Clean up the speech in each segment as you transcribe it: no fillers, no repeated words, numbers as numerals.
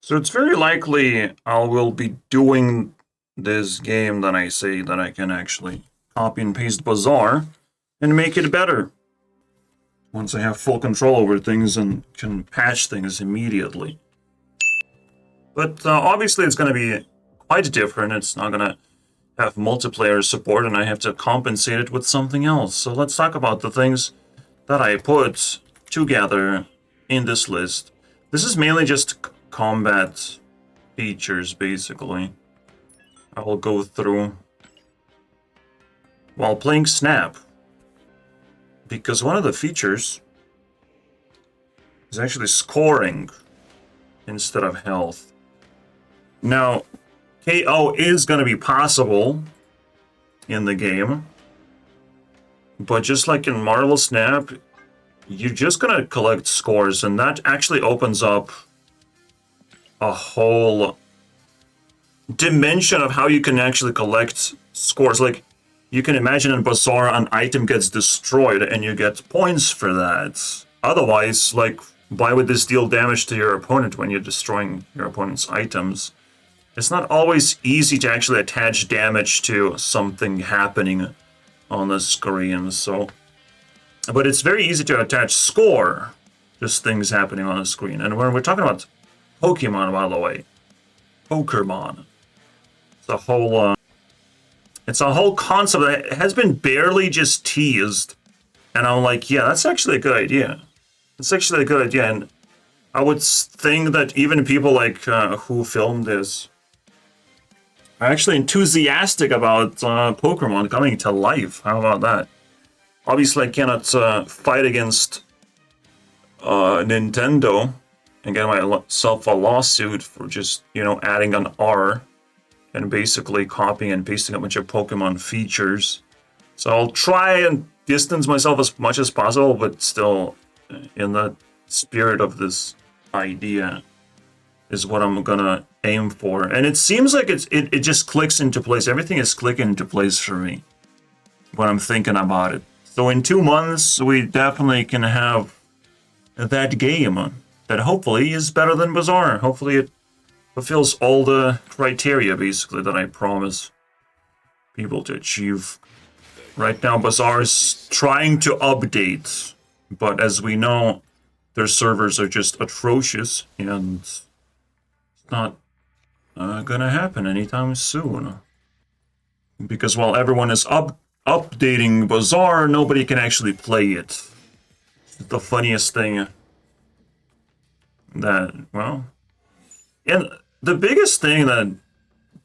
So it's very likely I will be doing this game that I say that I can actually copy and paste Bazaar and make it better once I have full control over things and can patch things immediately. But obviously it's going to be quite different. It's not going to have multiplayer support and I have to compensate it with something else. So let's talk about the things that I put together in this list. This is mainly just combat features, basically. I will go through while playing Snap, because one of the features is actually scoring instead of health. Now, KO is going to be possible in the game, but just like in Marvel Snap, you're just going to collect scores, and that actually opens up a whole dimension of how you can actually collect scores. Like, you can imagine in Bazaar, an item gets destroyed and you get points for that. Otherwise, like, why would this deal damage to your opponent when you're destroying your opponent's items? It's not always easy to actually attach damage to something happening on the screen, so... But it's very easy to attach score, just things happening on the screen. And when we're talking about Pokemon, by the way, Pokermon, it's a whole concept that has been barely just teased. And I'm like, yeah, that's actually a good idea. It's actually a good idea. And I would think that even people like who filmed this are actually enthusiastic about Pokemon coming to life. How about that? Obviously, I cannot fight against Nintendo and get myself a lawsuit for just, adding an R and basically copying and pasting a bunch of Pokemon features. So I'll try and distance myself as much as possible, but still, in the spirit of this idea is what I'm gonna aim for. And it seems like it just clicks into place. Everything is clicking into place for me when I'm thinking about it. So in 2 months, we definitely can have that game that hopefully is better than Bazaar. Hopefully it fulfills all the criteria, basically, that I promise people to achieve. Right now, Bazaar is trying to update, but as we know, their servers are just atrocious, and it's not gonna happen anytime soon. Because while everyone is updating Bazaar, nobody can actually play it. It's the funniest thing that, well... And the biggest thing that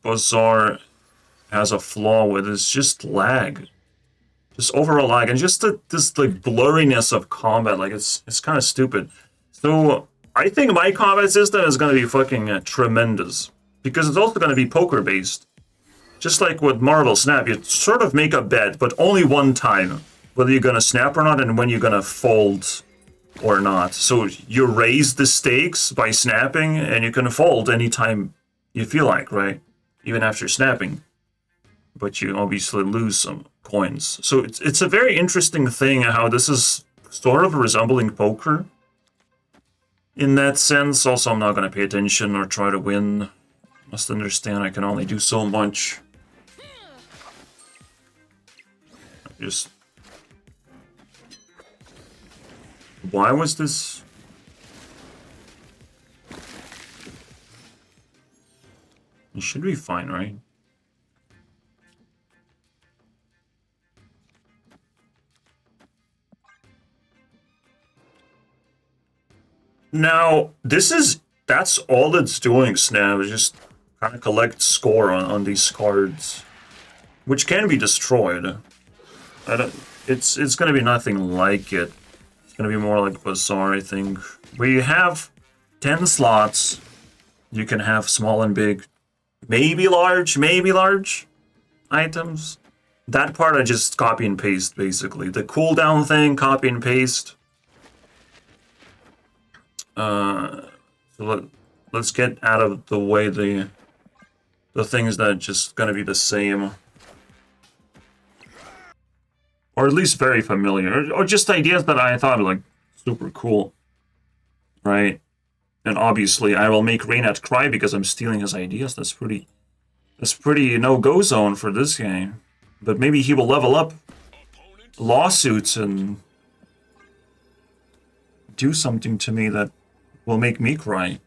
Bazaar has a flaw with is just lag. Just overall lag, and just this like blurriness of combat. Like, it's kind of stupid. So I think my combat system is going to be fucking tremendous, because it's also going to be poker based. Just like with Marvel Snap, you sort of make a bet, but only one time, whether you're going to snap or not, and when you're going to fold or not. So you raise the stakes by snapping, and you can fold anytime you feel like, right? Even after snapping. But you obviously lose some coins. So it's a very interesting thing how this is sort of resembling poker in that sense. Also, I'm not going to pay attention or try to win. Must understand I can only do so much. Just... Why was this... It should be fine, right? Now, that's all it's doing, Snap, is just kind of collect score on these cards, which can be destroyed. It's going to be nothing like it. It's going to be more like Bazaar, I think. Where you have 10 slots, you can have small and big, maybe large items. That part I just copy and paste, basically. The cooldown thing, copy and paste. So let's get out of the way the things that are just gonna be the same. Or at least very familiar. Or just ideas that I thought were, like, super cool. Right? And obviously, I will make Reynat cry because I'm stealing his ideas. That's pretty no-go zone for this game. But maybe he will level up lawsuits and do something to me that will make me cry.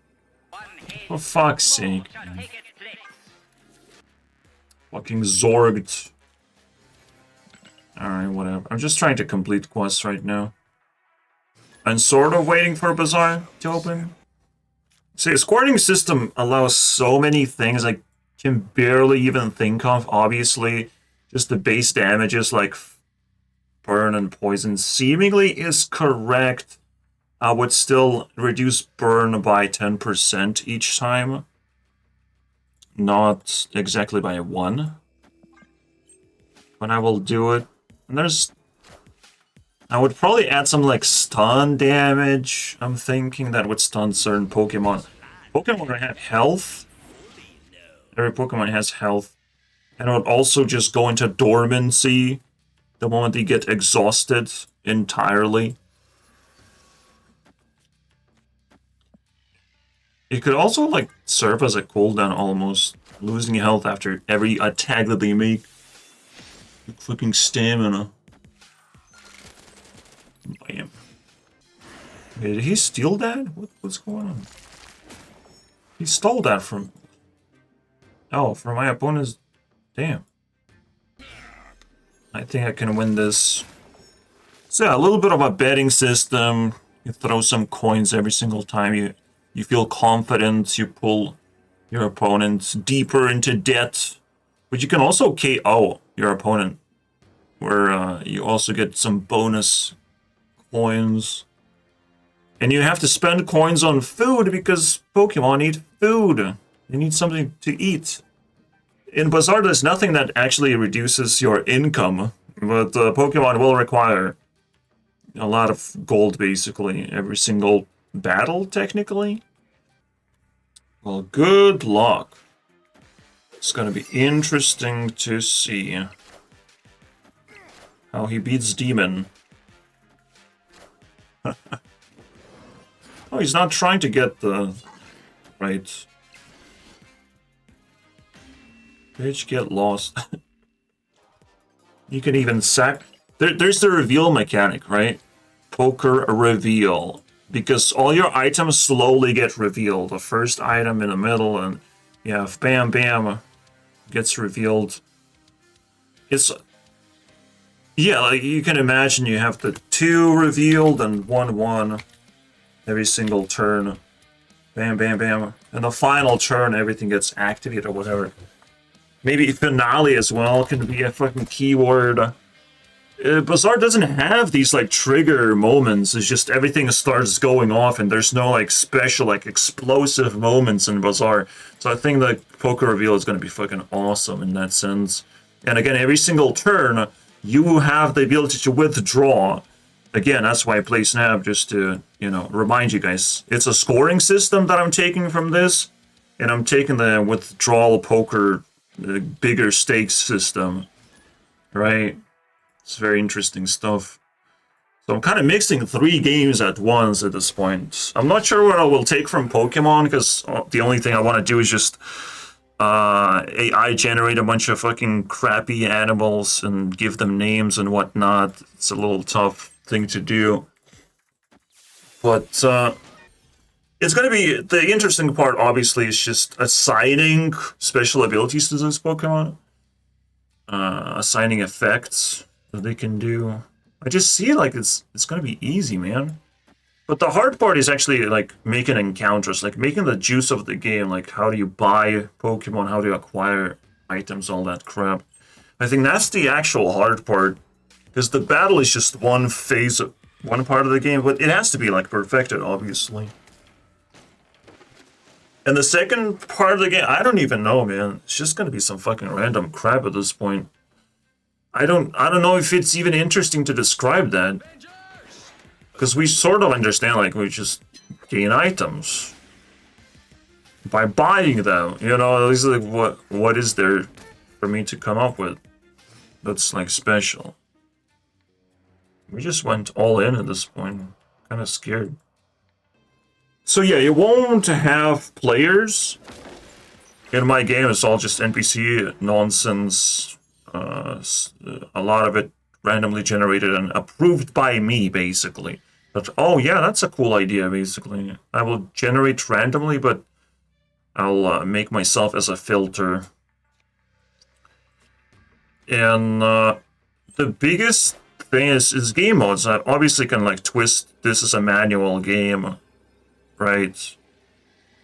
For fuck's sake. Fucking Zorged. Alright, whatever. I'm just trying to complete quests right now. And sort of waiting for Bazaar to open. See, a scoring system allows so many things I can barely even think of. Obviously, just the base damages like burn and poison seemingly is correct. I would still reduce burn by 10% each time. Not exactly by 1. But I will do it. And I would probably add some like stun damage. I'm thinking that would stun certain Pokemon. Pokemon have health. Every Pokemon has health. And it would also just go into dormancy the moment they get exhausted entirely. It could also like serve as a cooldown almost. Losing health after every attack that they make. Fucking stamina. Bam. Wait, did he steal that? What's going on? He stole that from... Oh, from my opponent's... Damn. I think I can win this. So yeah, a little bit of a betting system. You throw some coins every single time you feel confident. You pull your opponent deeper into debt. But you can also KO your opponent. Where you also get some bonus coins. And you have to spend coins on food because Pokemon need food. They need something to eat. In Bazaar, there's nothing that actually reduces your income, but Pokemon will require a lot of gold, basically, every single battle, technically. Well, good luck. It's gonna be interesting to see how he beats Demon. Oh, he's not trying to get the... Right. Bitch, get lost. You can even sack... There's the reveal mechanic, right? Poker reveal. Because all your items slowly get revealed. The first item in the middle, and you have bam, bam, gets revealed. It's... Yeah, like you can imagine you have the 2 revealed and 1/1 every single turn. Bam, bam, bam. And the final turn, everything gets activated or whatever. Maybe finale as well can be a fucking keyword. Bazaar doesn't have these like trigger moments. It's just everything starts going off and there's no like special like explosive moments in Bazaar. So I think the poker reveal is going to be fucking awesome in that sense. And again, every single turn, you have the ability to withdraw. Again, that's why I play Snap, just to, you know, remind you guys. It's a scoring system that I'm taking from this. And I'm taking the withdrawal poker, the bigger stakes system. Right? It's very interesting stuff. So I'm kind of mixing 3 games at once at this point. I'm not sure what I will take from Pokemon, because the only thing I want to do is just AI generate a bunch of fucking crappy animals and give them names and whatnot. It's a little tough thing to do. But it's going to be... The interesting part, obviously, is just assigning special abilities to those Pokemon. Assigning effects that they can do. I just see like it's going to be easy, man. But the hard part is actually like making encounters, like making the juice of the game, like how do you buy Pokemon, how do you acquire items, all that crap. I think that's the actual hard part, because the battle is just one phase, one part of the game, but it has to be like perfected, obviously. And the second part of the game, I don't even know, man. It's just gonna be some fucking random crap at this point. I don't know if it's even interesting to describe that. Because we sort of understand, like, we just gain items by buying them. You know, it's like, what is there for me to come up with that's, like, special? We just went all in at this point. Kind of scared. So yeah, you won't have players. In my game, it's all just NPC nonsense. A lot of it randomly generated and approved by me, basically. But oh yeah, that's a cool idea. Basically, I will generate randomly, but I'll make myself as a filter. And the biggest thing is game modes. I obviously can like twist this as a manual game, right?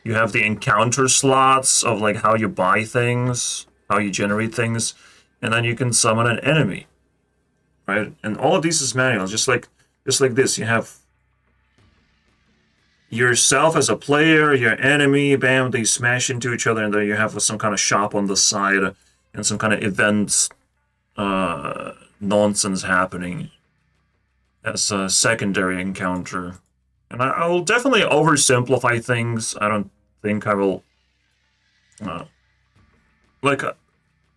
You have the encounter slots of like how you buy things, how you generate things, and then you can summon an enemy, right? And all of these is manual, just like this. You have yourself as a player, your enemy, bam, they smash into each other, and then you have some kind of shop on the side and some kind of event nonsense happening as a secondary encounter. And I will definitely oversimplify things. I don't think I will. The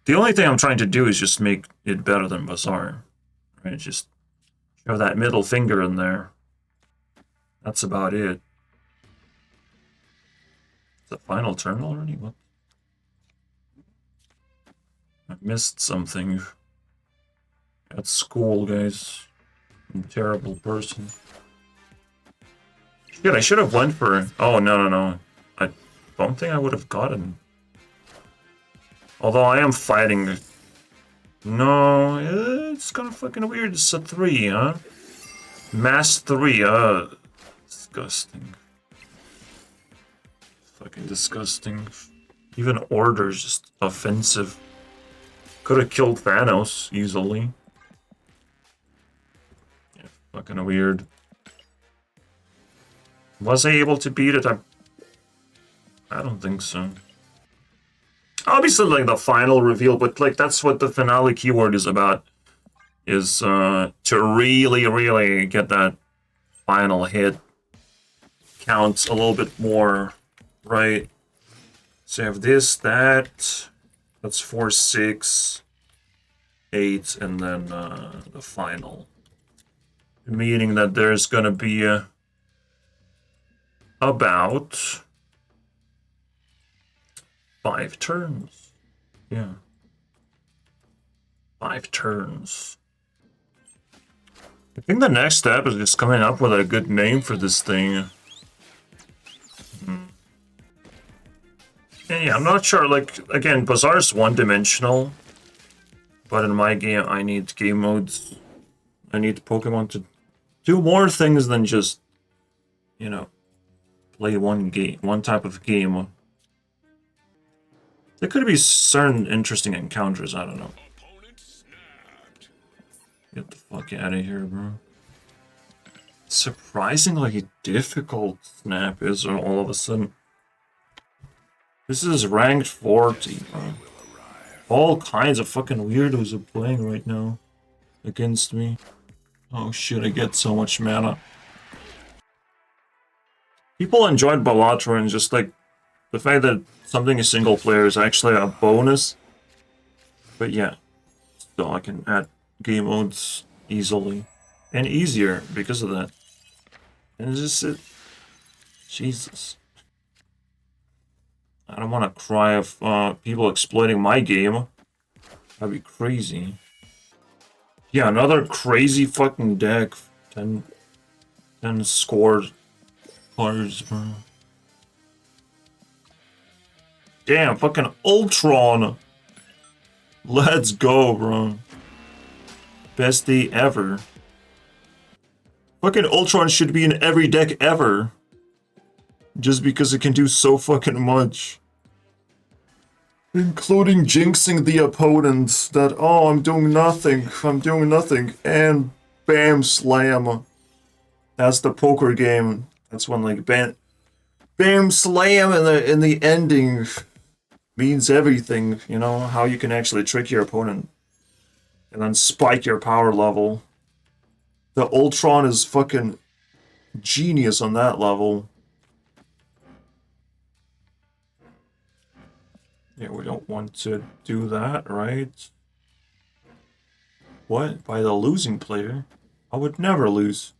only thing I'm trying to do is just make it better than Bazaar. Right? Just show that middle finger in there. That's about it. Is the final turn already? What? I missed something. At school, guys. I'm a terrible person. Shit, I should have went for... Oh, no. I don't think I would have gotten... Although I am fighting... No, it's kind of fucking weird. It's a 3, huh? Mass 3, disgusting. Fucking disgusting. Even Order's just offensive. Could have killed Thanos easily. Yeah, fucking weird. Was I able to beat it? I don't think so. Obviously, like, the final reveal, but, like, that's what the finale keyword is about. Is, to really get that final hit. Counts a little bit more, right? So you have this, that. That's 4, 6, 8, and then, the final. Meaning that there's gonna be about 5 turns. Yeah. 5 turns. I think the next step is just coming up with a good name for this thing. And yeah, I'm not sure, like, again, Bazaar's one-dimensional. But in my game, I need game modes. I need Pokemon to do more things than just, you know, play one type of game. There could be certain interesting encounters, I don't know. Get the fuck out of here, bro. Surprisingly difficult Snap is all of a sudden. This is ranked 40, bro. All kinds of fucking weirdos are playing right now against me. Oh shit, I get so much mana. People enjoyed Balatro and just like the fact that something is single player is actually a bonus. But yeah, still I can add game modes easily and easier because of that. And it's just it. Jesus. I don't want to cry of people exploiting my game. That'd be crazy. Yeah, another crazy fucking deck. 10 scored cards, bro. Damn, fucking Ultron. Let's go, bro. Best day ever. Fucking Ultron should be in every deck ever. Just because it can do so fucking much. Including jinxing the opponents that, oh, I'm doing nothing, and bam, slam. That's the poker game. That's when, like, bam, slam in the ending means everything, you know, how you can actually trick your opponent and then spike your power level. The Ultron is fucking genius on that level. Yeah, we don't want to do that, right? What? By the losing player? I would never lose.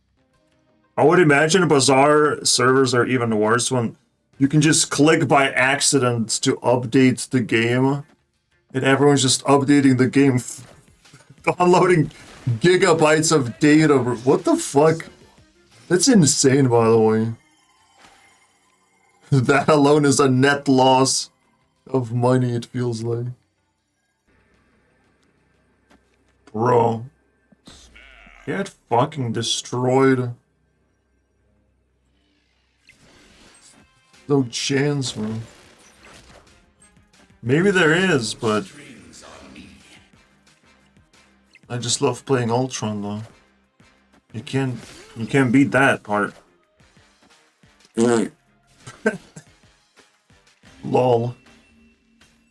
I would imagine Bazaar servers are even worse when you can just click by accident to update the game, and everyone's just updating the game, downloading gigabytes of data. What the fuck? That's insane, by the way. That alone is a net loss of money, it feels like. Bro. Get fucking destroyed. No chance, man. Maybe there is, but I just love playing Ultron though. You can't beat that part. Lol.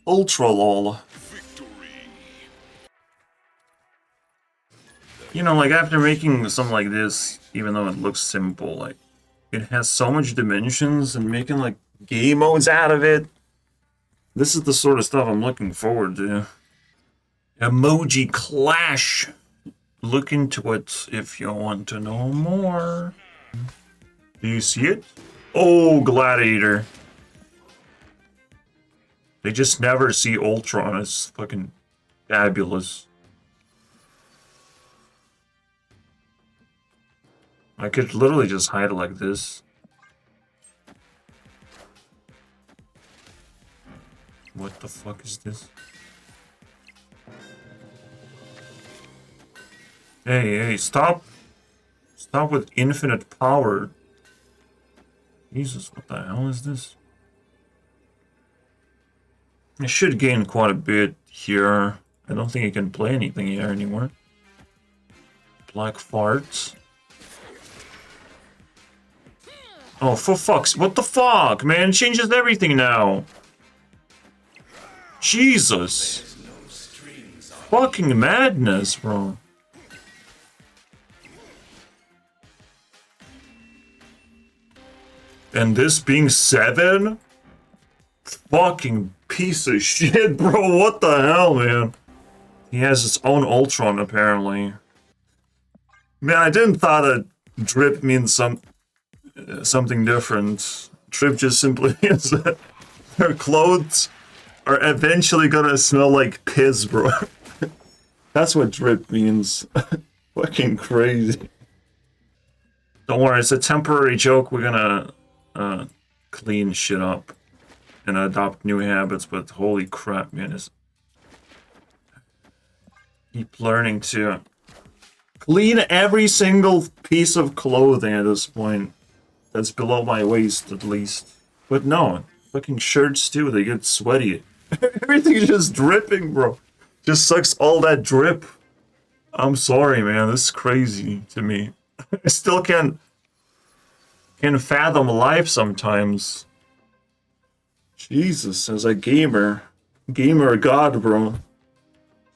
Ultra lol. You know, like after making something like this, even though it looks simple, like it has so much dimensions and making like game modes out of it. This is the sort of stuff I'm looking forward to. Emoji Clash. Look into it if you want to know more. Do you see it? Oh, Gladiator. They just never see Ultron. It's fucking fabulous. I could literally just hide it like this. What the fuck is this? Hey, stop! Stop with infinite power. Jesus, what the hell is this? I should gain quite a bit here. I don't think I can play anything here anymore. Black farts. Oh, for fuck's... What the fuck, man? It changes everything now. Jesus. Fucking madness, bro. And this being 7? Fucking piece of shit, bro. What the hell, man? He has his own Ultron, apparently. Man, I didn't thought that drip means something different. Drip just simply is that their clothes are eventually gonna smell like piss, bro. That's what drip means. Fucking crazy. Don't worry, it's a temporary joke. We're gonna clean shit up and adopt new habits, but holy crap, man, is keep learning to clean every single piece of clothing at this point. That's below my waist, at least. But no, fucking shirts too, they get sweaty. Everything's just dripping, bro. Just sucks all that drip. I'm sorry, man, this is crazy to me. I still can't fathom life sometimes. Jesus, as a gamer god, bro.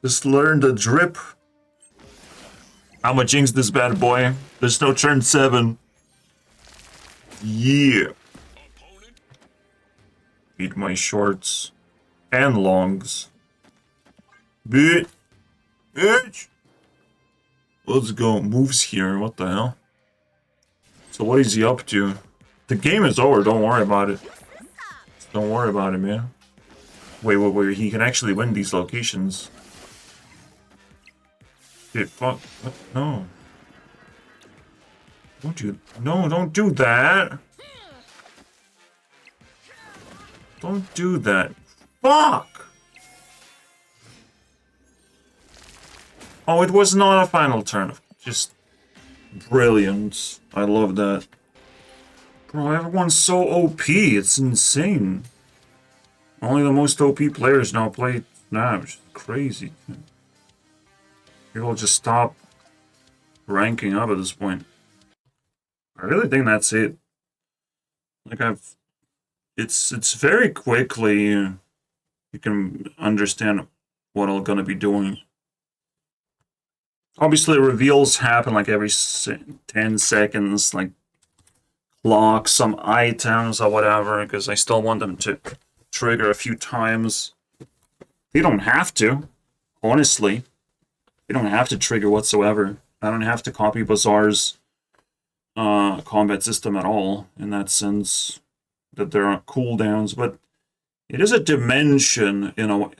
Just learn to drip. I'ma jinx this bad boy. There's no turn 7. Yeah. Eat my shorts and longs. Bitch. Let's go. Moves here. What the hell? So what is he up to? The game is over. Don't worry about it. Don't worry about it, man. Wait. He can actually win these locations. Dude, fuck. What? No. Don't you? No, don't do that. Don't do that. Fuck! Oh, it was not a final turn. Just brilliant. I love that. Bro, everyone's so OP. It's insane. Only the most OP players now play Snap. It's crazy. People just stop ranking up at this point. I really think that's it. Like it's very quickly you can understand what I'm gonna be doing. Obviously, reveals happen like every 10 seconds, like lock some items or whatever, because I still want them to trigger a few times. They don't have to, honestly. They don't have to trigger whatsoever. I don't have to copy Bazaar's combat system at all, in that sense, that there aren't cooldowns, but it is a dimension, you know.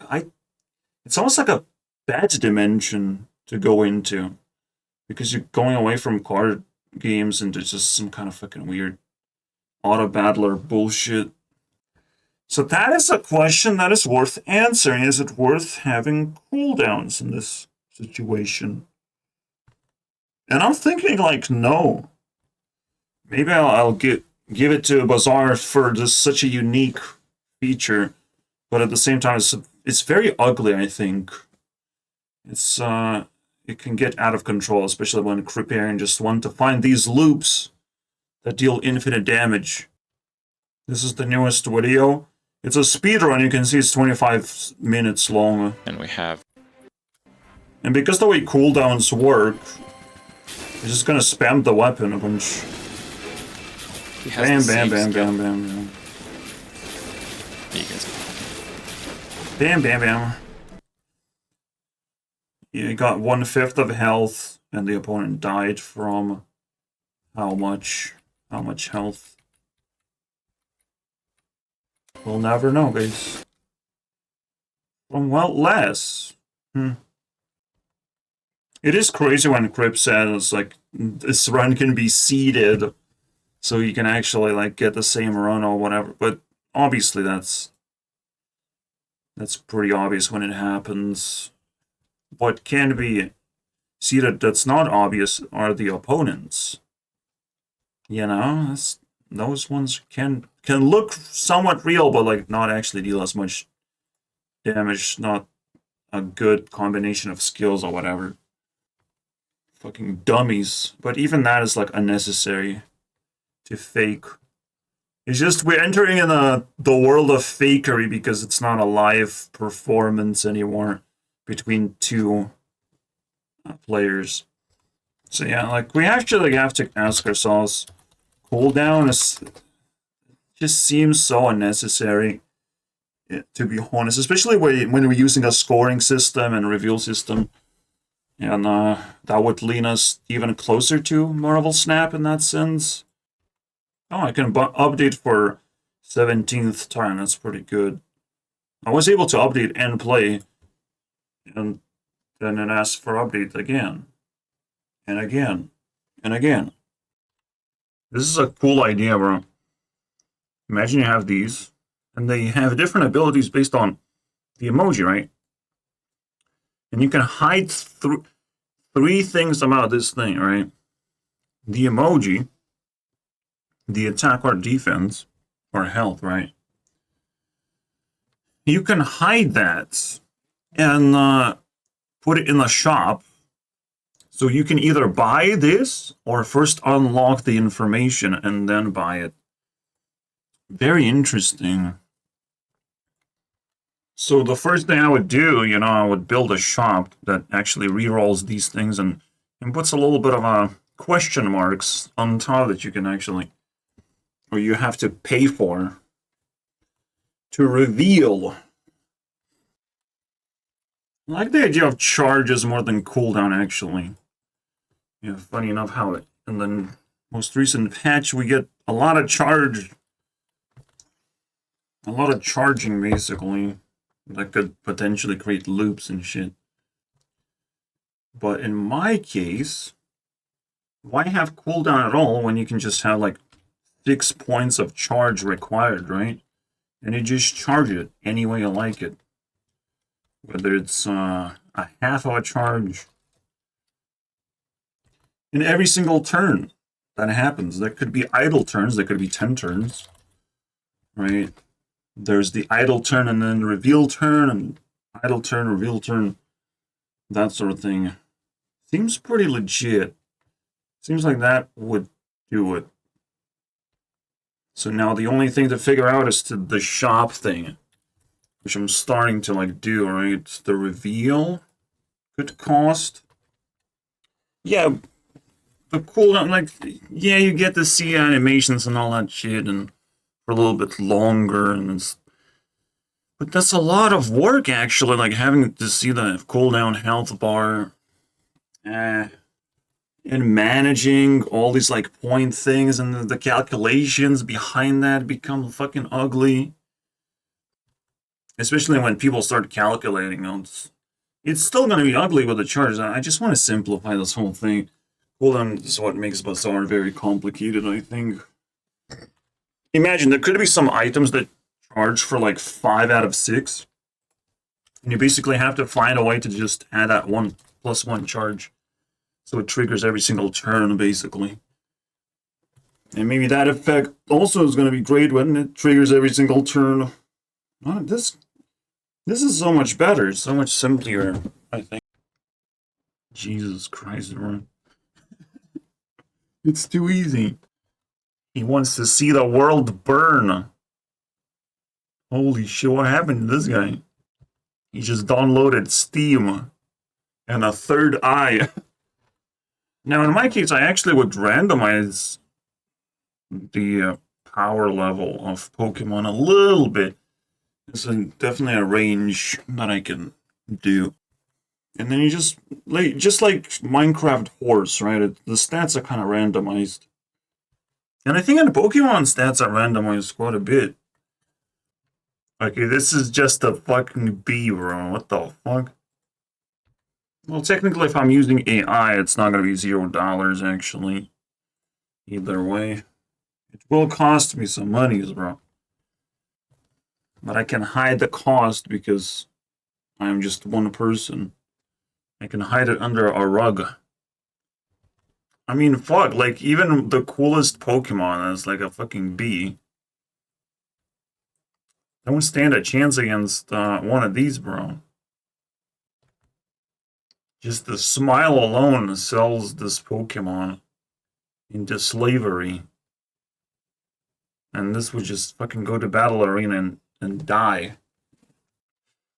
It's almost like a bad dimension to go into, because you're going away from card games into just some kind of fucking weird auto battler bullshit. So that is a question that is worth answering. Is it worth having cooldowns in this situation? And I'm thinking like, no. Maybe I'll give it to Bazaar for just such a unique feature, but at the same time, it's very ugly. I think it can get out of control, especially when Kriparian just want to find these loops that deal infinite damage. This is the newest video. It's a speedrun. You can see it's 25 minutes long. And we have. And because the way cooldowns work, it's just gonna spam the weapon a bunch. Bam, bam, bam, bam, bam, bam. You can see. Bam, bam, bam. You got 1/5 of health, and the opponent died from how much? How much health? We'll never know, guys. From, well, less. It is crazy when Crip says, like, this run can be seeded, so you can actually, like, get the same run or whatever. But obviously that's pretty obvious when it happens. What can be seeded that's not obvious are the opponents. You know, those ones can look somewhat real, but like not actually deal as much damage. Not a good combination of skills or whatever. Fucking dummies. But even that is like unnecessary to fake. It's just we're entering in the world of fakery because it's not a live performance anymore between two players. So yeah, like we actually have to ask ourselves, cooldown just seems so unnecessary, to be honest, especially when we're using a scoring system and reveal system, and that would lean us even closer to Marvel Snap in that sense. Oh, I can update for 17th time. That's pretty good. I was able to update and play, and then it asks for update again, and again, and again. This is a cool idea, bro. Imagine you have these, and they have different abilities based on the emoji, right? And you can hide three things about this thing, right? The emoji, the attack or defense, or health, right? You can hide that and put it in the shop. So you can either buy this or first unlock the information and then buy it. Very interesting. So the first thing I would do, you know, I would build a shop that actually rerolls these things and puts a little bit of question marks on top that you can actually, or you have to pay for to reveal. I like the idea of charges more than cooldown, actually. Yeah, funny enough how in the most recent patch we get a lot of charging, basically, that could potentially create loops and shit. But in my case, why have cooldown at all when you can just have like 6 points of charge required, right? And you just charge it any way you like it. Whether it's a half of a charge in every single turn that happens. There could be idle turns, there could be 10 turns, right? There's the idle turn and then reveal turn and idle turn, reveal turn, that sort of thing. Seems pretty legit. Seems like that would do it. So now the only thing to figure out is the shop thing, which I'm starting to like do, right? The reveal could cost. Yeah, the cooldown, like, yeah, you get to see animations and all that shit and for a little bit longer, but that's a lot of work actually, like having to see the cooldown health bar. And managing all these like point things and the calculations behind that become fucking ugly. Especially when people start calculating. It's still going to be ugly with the charges. I just want to simplify this whole thing. Cooldown is what makes Bazaar very complicated, I think. Imagine there could be some items that charge for like 5 out of 6. And you basically have to find a way to just add that 1+1 charge. So it triggers every single turn, basically. And maybe that effect also is going to be great when it triggers every single turn. Oh, this is so much better, so much simpler, I think. Jesus Christ, man. It's too easy. He wants to see the world burn. Holy shit, what happened to this guy? He just downloaded Steam and a third eye. Now, in my case, I actually would randomize the power level of Pokemon a little bit. There's definitely a range that I can do. And then you just like Minecraft Horse, right? The stats are kind of randomized. And I think in Pokemon stats are randomized quite a bit. Okay, this is just a fucking bee, bro. What the fuck? Well, technically, if I'm using AI, it's not going to be $0, actually. Either way. It will cost me some monies, bro. But I can hide the cost because I'm just one person. I can hide it under a rug. I mean, fuck, like, even the coolest Pokemon is like a fucking bee. Don't stand a chance against one of these, bro. Just the smile alone sells this Pokemon into slavery. And this would just fucking go to Battle Arena and die.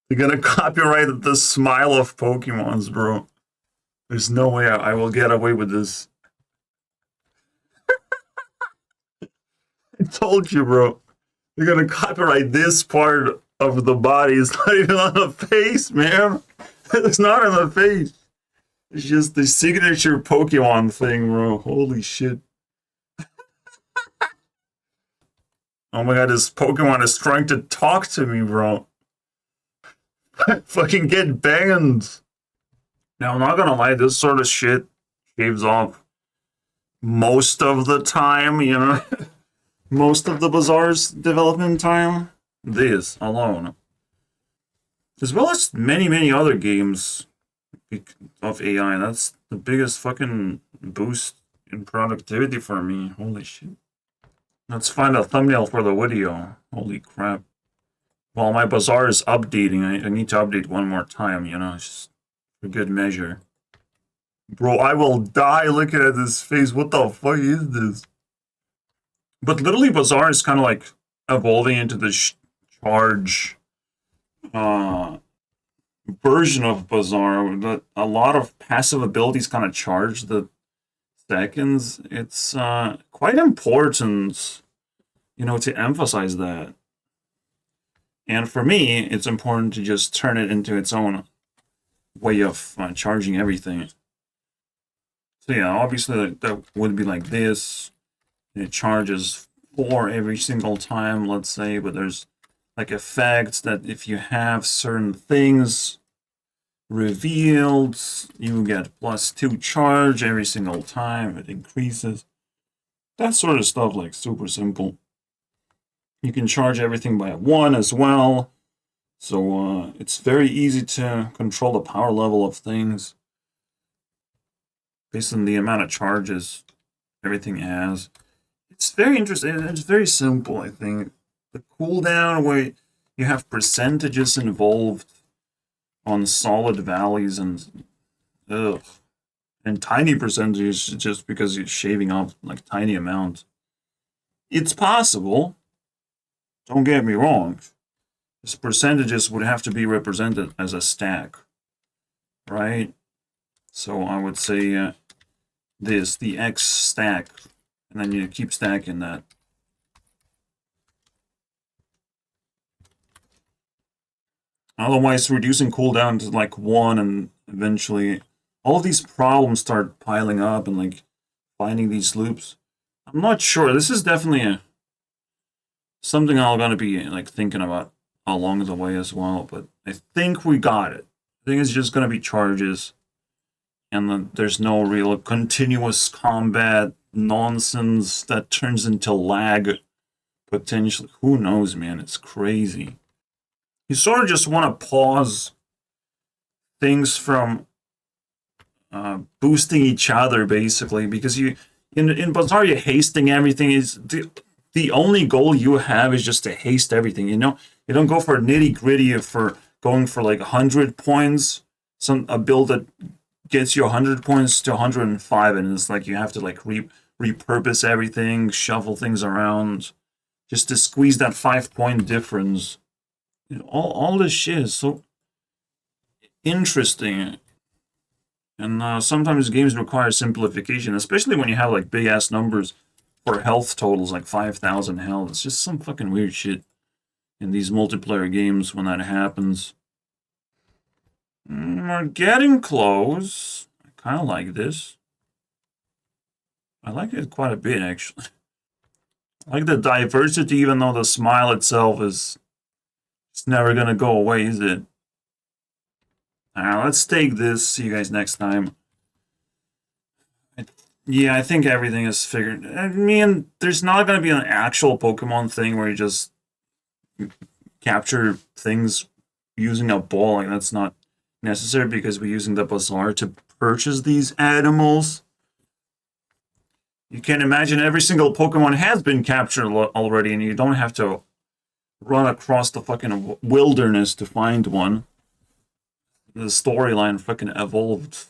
They're gonna copyright the smile of Pokemons, bro. There's no way I will get away with this. I told you, bro. They're gonna copyright this part of the body. It's not even on the face, man. It's not on the face. It's just the signature Pokemon thing, bro. Holy shit. Oh my god, this Pokemon is trying to talk to me, bro. Fucking get banned. Now, I'm not gonna lie, this sort of shit shaves off most of the time, you know? Most of the Bazaar's development time. This alone. As well as many, many other games of AI. That's the biggest fucking boost in productivity for me. Holy shit. Let's find a thumbnail for the video. Holy crap. While my Bazaar is updating, I need to update one more time, you know, just for good measure. Bro, I will die looking at this face. What the fuck is this? But literally, Bazaar is kind of like evolving into the charge version of Bazaar. That a lot of passive abilities kind of charge the seconds. It's quite important, you know, to emphasize that. And for me, it's important to just turn it into its own way of charging everything. So yeah, obviously that would be like this. It charges 4 every single time, let's say, but there's like effects that if you have certain things revealed, you get +2 charge every single time. It increases. That sort of stuff, like super simple. You can charge everything by 1 as well. So it's very easy to control the power level of things based on the amount of charges everything has. It's very interesting. It's very simple, I think. The cooldown, where you have percentages involved on solid values and tiny percentages just because you're shaving off like tiny amount. It's possible. Don't get me wrong. These percentages would have to be represented as a stack, right? So I would say the X stack, and then you keep stacking that. Otherwise, reducing cooldown to like 1 and eventually all these problems start piling up and like finding these loops. I'm not sure. This is definitely something I'm gonna be like thinking about along the way as well. But I think we got it. I think it's just gonna be charges, and then there's no real continuous combat nonsense that turns into lag potentially. Who knows, man? It's crazy. You sort of just want to pause things from boosting each other, basically, because you in Bazaar you're hasting everything. Is the only goal you have is just to haste everything. You know, you don't go for nitty gritty for going for like 100 points. A build that gets you 100 points to 105, and it's like you have to like repurpose everything, shuffle things around, just to squeeze that 5 point difference. You know, all this shit is so interesting. And sometimes games require simplification, especially when you have like big ass numbers for health totals, like 5,000 health. It's just some fucking weird shit in these multiplayer games when that happens. We're getting close. I kind of like this. I like it quite a bit, actually. I like the diversity, even though the smile itself is it's never gonna go away, is it? Let's take this. See you guys next time. Yeah, I think everything is figured. I mean, there's not gonna be an actual Pokemon thing where you just capture things using a ball. Like that's not necessary because we're using the Bazaar to purchase these animals. You can imagine every single Pokemon has been captured already, and you don't have to run across the fucking wilderness to find one. The storyline fucking evolved.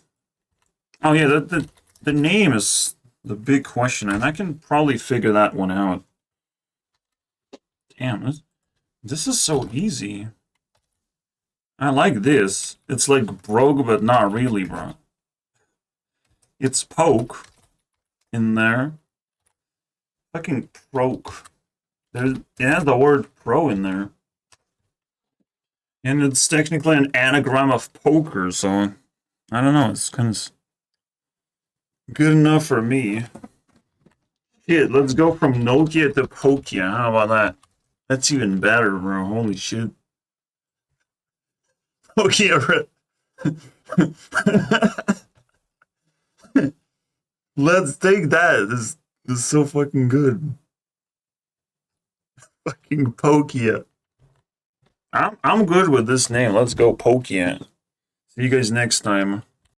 Oh yeah, the name is the big question, and I can probably figure that one out. Damn, this is so easy. I like this. It's like broke, but not really, bro. It's poke in there. Fucking proke. It has the word pro in there. And it's technically an anagram of poker, so I don't know. It's kind of good enough for me. Shit, let's go from Nokia to Pokia. How about that? That's even better, bro. Holy shit. Pokia. Let's take that. This is so fucking good. Fucking Pokia. I'm good with this name. Let's go Pokia. See you guys next time.